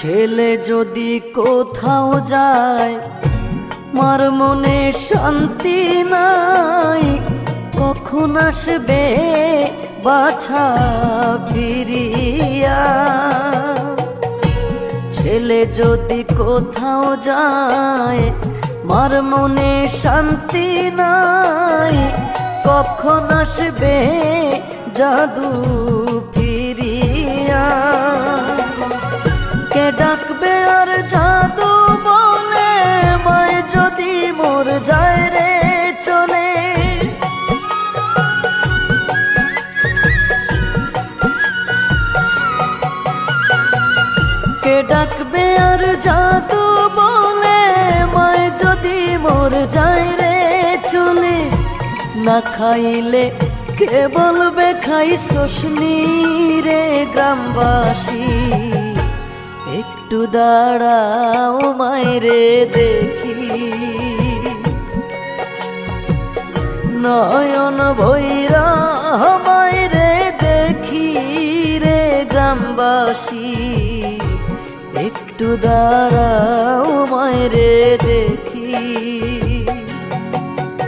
ছেলে যদি কোথাও যায় মার মনে শান্তি নাই, কখন আসবে বাছা ফিরিয়া। ছেলে যদি কোথাও যায় মার মনে শান্তি নাই, কখন আসবে জাদু ফিরিয়া। কে ডাকবে আর জাদু বলে মায় যদি মোর যায় রে চলে। কে ডাকবে আর জাদু বলে মায় যদি মোর যায় রে চলে। না খাইলে কে বলবে খাইছসনি রে গ্রামবাসী। একটু দাঁড়াও মায়রে দেখি, নয়ন ভৈরা মায়রে দেখি রে গ্রামবাসী। একটু দাঁড়াও মায়রে দেখি।